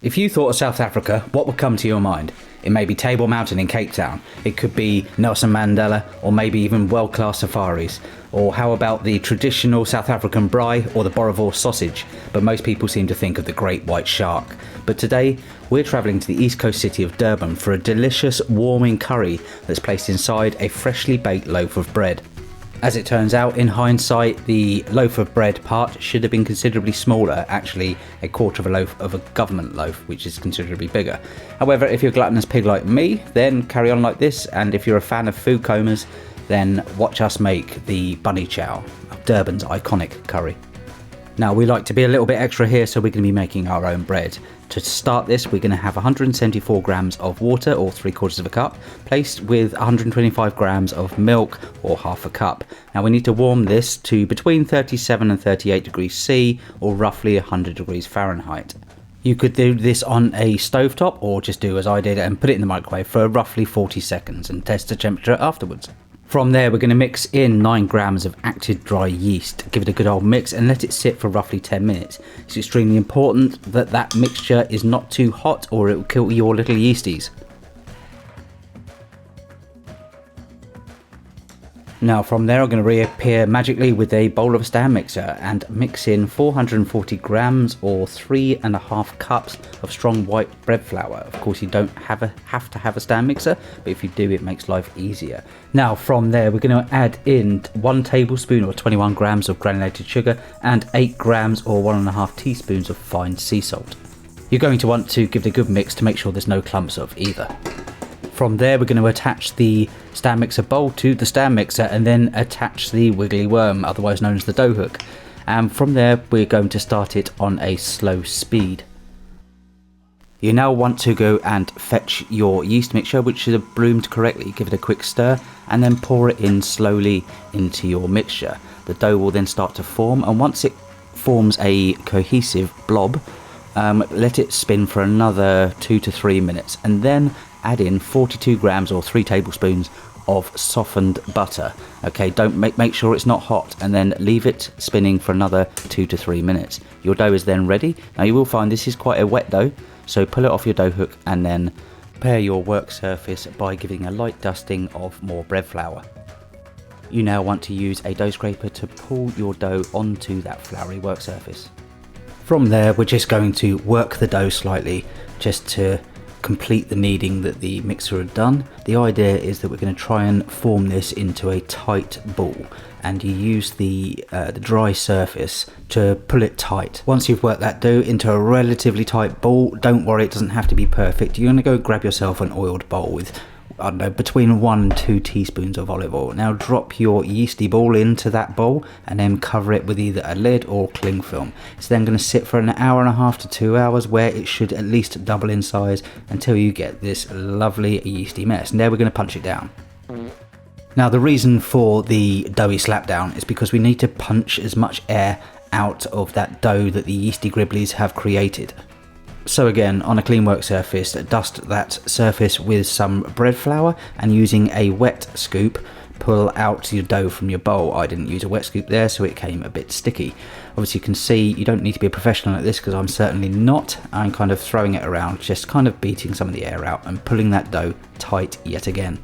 If you thought of South Africa, what would come to your mind? It may be Table Mountain in Cape Town, it could be Nelson Mandela, or maybe even world-class safaris. Or how about the traditional South African braai or the boerewors sausage? But most people seem to think of the great white shark. But today, we're travelling to the east coast city of Durban for a delicious warming curry that's placed inside a freshly baked loaf of bread. As it turns out, in hindsight, the loaf of bread part should have been considerably smaller, actually a quarter of a loaf of a government loaf, which is considerably bigger. However, if you're a gluttonous pig like me, then carry on like this, and if you're a fan of food comas, then watch us make the bunny chow, Durban's iconic curry. Now, we like to be a little bit extra here, so we're going to be making our own bread. To start this, we're going to have 174 grams of water, or 3/4 of a cup, placed with 125 grams of milk, or half a cup. Now, we need to warm this to between 37 and 38 degrees C, or roughly 100 degrees Fahrenheit. You could do this on a stovetop, or just do as I did and put it in the microwave for roughly 40 seconds and test the temperature afterwards. From there, we're going to mix in 9 grams of active dry yeast, give it a good old mix and let it sit for roughly 10 minutes. It's extremely important that that mixture is not too hot or it will kill your little yeasties. Now from there, I'm going to reappear magically with a bowl of a stand mixer and mix in 440 grams or 3.5 cups of strong white bread flour. Of course, you don't have to have a stand mixer, but if you do, it makes life easier. Now from there, we're going to add in 1 tablespoon or 21 grams of granulated sugar and 8 grams or 1.5 teaspoons of fine sea salt. You're going to want to give it a good mix to make sure there's no clumps of either. From there, we're going to attach the stand mixer bowl to the stand mixer and then attach the wiggly worm, otherwise known as the dough hook. And from there, we're going to start it on a slow speed. You now want to go and fetch your yeast mixture, which is broomed correctly. Give it a quick stir and then pour it in slowly into your mixture. The dough will then start to form, and once it forms a cohesive blob, let it spin for another 2 to 3 minutes and then add in 42 grams or 3 tablespoons of softened butter. Okay, don't make sure it's not hot, and then leave it spinning for another 2 to 3 minutes. Your dough is then ready. Now you will find this is quite a wet dough, so pull it off your dough hook and then prepare your work surface by giving a light dusting of more bread flour. You now want to use a dough scraper to pull your dough onto that floury work surface. From there, we're just going to work the dough slightly just to complete the kneading that the mixer had done. The idea is that we're going to try and form this into a tight ball, and you use the dry surface to pull it tight. Once you've worked that dough into a relatively tight ball, don't worry, it doesn't have to be perfect. You're going to go grab yourself an oiled bowl with, I don't know, between 1 and 2 teaspoons of olive oil. Now drop your yeasty ball into that bowl and then cover it with either a lid or cling film. It's then going to sit for 1.5 hours to 2 hours, where it should at least double in size until you get this lovely yeasty mess. And there we're going to punch it down. Now the reason for the doughy slap down is because we need to punch as much air out of that dough that the yeasty gribblies have created. So again, on a clean work surface, dust that surface with some bread flour and using a wet scoop, pull out your dough from your bowl. I didn't use a wet scoop there, so it came a bit sticky. Obviously you can see you don't need to be a professional at this, because I'm certainly not. I'm kind of throwing it around, just kind of beating some of the air out and pulling that dough tight yet again.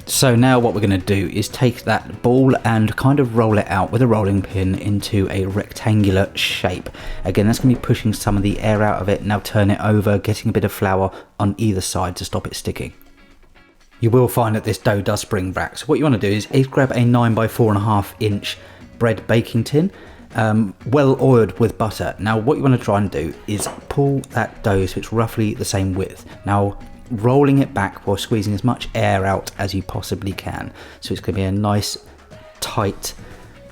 So now what we're going to do is take that ball and kind of roll it out with a rolling pin into a rectangular shape. Again, that's going to be pushing some of the air out of it. Now turn it over, getting a bit of flour on either side to stop it sticking. You will find that this dough does spring back. So what you want to do is grab a 9 by 4.5 inch bread baking tin, well oiled with butter. Now what you want to try and do is pull that dough so it's roughly the same width. Now rolling it back while squeezing as much air out as you possibly can. So it's going to be a nice tight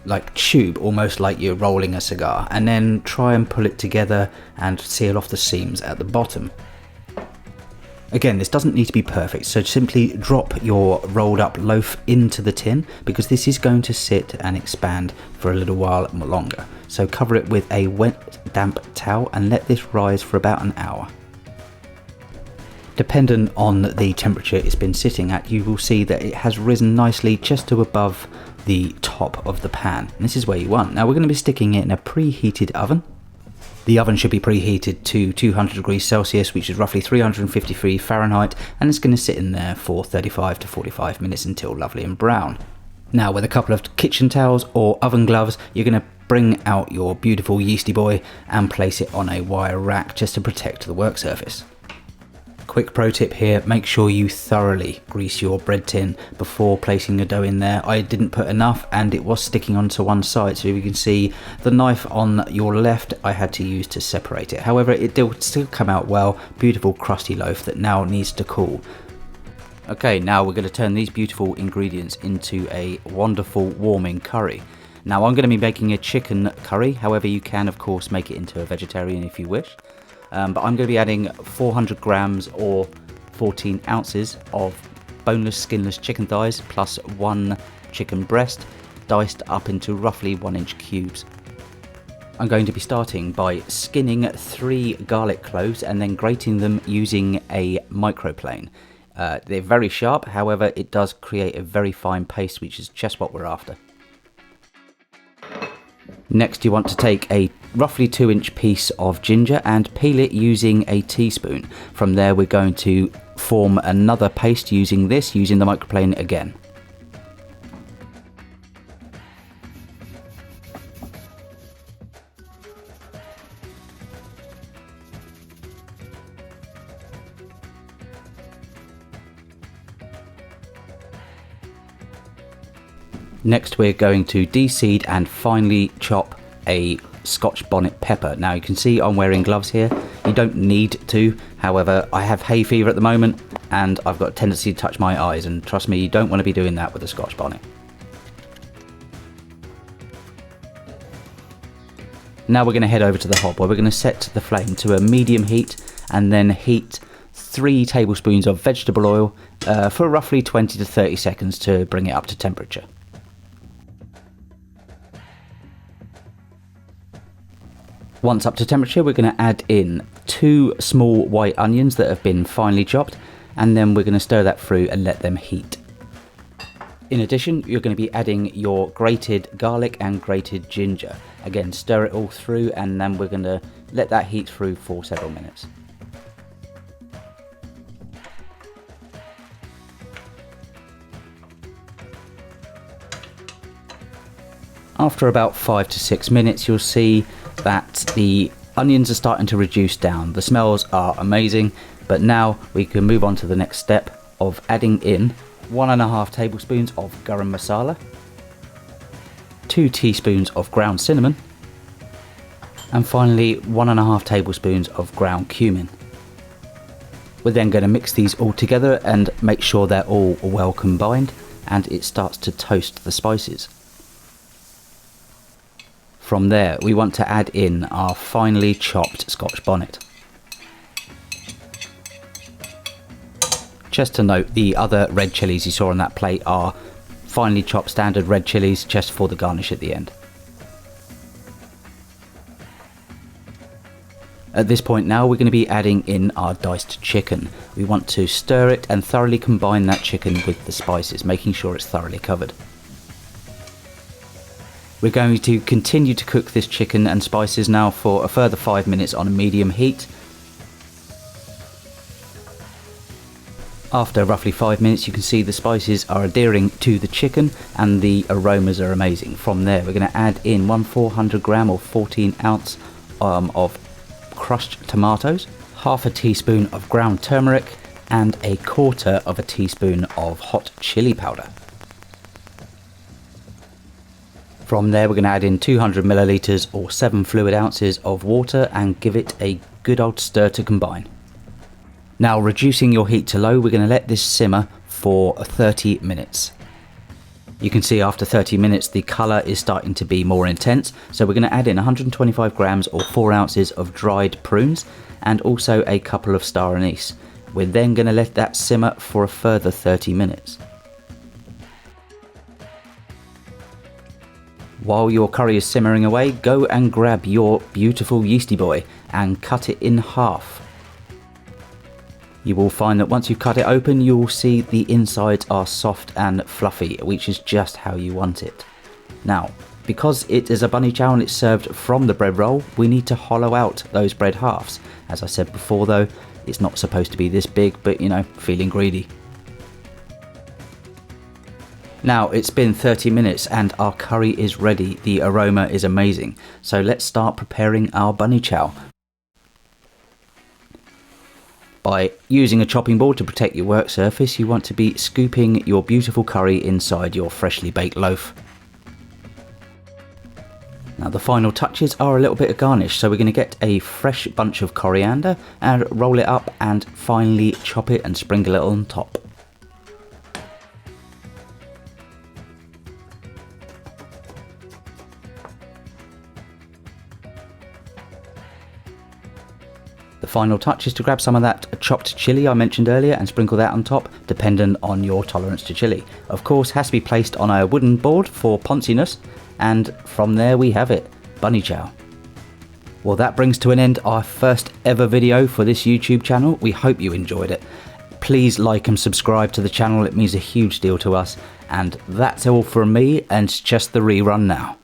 like tube, almost like you're rolling a cigar, and then try and pull it together and seal off the seams at the bottom. Again, this doesn't need to be perfect, so simply drop your rolled up loaf into the tin, because this is going to sit and expand for a little while longer. So cover it with a wet damp towel and let this rise for about an hour. Dependent on the temperature it's been sitting at, you will see that it has risen nicely just to above the top of the pan. And this is where you want. Now we're going to be sticking it in a preheated oven. The oven should be preheated to 200 degrees Celsius, which is roughly 353 Fahrenheit, and it's going to sit in there for 35 to 45 minutes until lovely and brown. Now, with a couple of kitchen towels or oven gloves, you're going to bring out your beautiful yeasty boy and place it on a wire rack just to protect the work surface. Quick pro tip here, make sure you thoroughly grease your bread tin before placing the dough in there. I didn't put enough and it was sticking onto one side, so you can see the knife on your left I had to use to separate it. However, it did still come out well, beautiful crusty loaf that now needs to cool. Okay, now we're going to turn these beautiful ingredients into a wonderful warming curry. Now I'm going to be making a chicken curry, however you can of course make it into a vegetarian if you wish. But I'm going to be adding 400 grams or 14 ounces of boneless skinless chicken thighs plus 1 chicken breast diced up into roughly 1-inch cubes. I'm going to be starting by skinning 3 garlic cloves and then grating them using a microplane. They're very sharp, however it does create a very fine paste, which is just what we're after. Next you want to take a roughly 2-inch piece of ginger and peel it using a teaspoon. From there we're going to form another paste using the microplane again. Next we're going to de-seed and finely chop a Scotch bonnet pepper. Now you can see I'm wearing gloves here. You don't need to, however I have hay fever at the moment and I've got a tendency to touch my eyes, and trust me, you don't want to be doing that with a Scotch bonnet. Now we're going to head over to the hob where we're going to set the flame to a medium heat and then heat 3 tablespoons of vegetable oil for roughly 20 to 30 seconds to bring it up to temperature. Once up to temperature, we're going to add in 2 small white onions that have been finely chopped, and then we're going to stir that through and let them heat. In addition, you're going to be adding your grated garlic and grated ginger. Again, stir it all through and then we're going to let that heat through for several minutes. After about 5 to 6 minutes, you'll see that the onions are starting to reduce down. The smells are amazing, but now we can move on to the next step of adding in 1.5 tablespoons of Garam Masala, 2 teaspoons of ground cinnamon, and finally 1.5 tablespoons of ground cumin. We're then going to mix these all together and make sure they're all well combined and it starts to toast the spices. From there, we want to add in our finely chopped Scotch bonnet. Just to note, the other red chilies you saw on that plate are finely chopped standard red chilies just for the garnish at the end. At this point now, we're going to be adding in our diced chicken. We want to stir it and thoroughly combine that chicken with the spices, making sure it's thoroughly covered. We're going to continue to cook this chicken and spices now for a further 5 minutes on a medium heat. After roughly 5 minutes, you can see the spices are adhering to the chicken and the aromas are amazing. From there, we're going to add in 400 gram or 14 ounce of crushed tomatoes, half a teaspoon of ground turmeric, and 1/4 teaspoon of hot chili powder. From there, we're going to add in 200 milliliters or 7 fluid ounces of water and give it a good old stir to combine. Now, reducing your heat to low, we're going to let this simmer for 30 minutes. You can see after 30 minutes the colour is starting to be more intense, so we're going to add in 125 grams or 4 ounces of dried prunes and also a couple of star anise. We're then going to let that simmer for a further 30 minutes. While your curry is simmering away, go and grab your beautiful yeasty boy and cut it in half. You will find that once you cut it open, you will see the insides are soft and fluffy, which is just how you want it. Now, because it is a bunny chow and it's served from the bread roll, we need to hollow out those bread halves. As I said before though, it's not supposed to be this big, but you know, feeling greedy. Now it's been 30 minutes and our curry is ready. The aroma is amazing. So let's start preparing our bunny chow. By using a chopping board to protect your work surface, you want to be scooping your beautiful curry inside your freshly baked loaf. Now the final touches are a little bit of garnish, so we're going to get a fresh bunch of coriander and roll it up and finally chop it and sprinkle it on top. The final touch is to grab some of that chopped chilli I mentioned earlier and sprinkle that on top, dependent on your tolerance to chilli. Of course, has to be placed on a wooden board for ponciness, and from there we have it, bunny chow. Well, that brings to an end our first ever video for this YouTube channel. We hope you enjoyed it. Please like and subscribe to the channel, it means a huge deal to us. And that's all from me, and it's just the rerun now.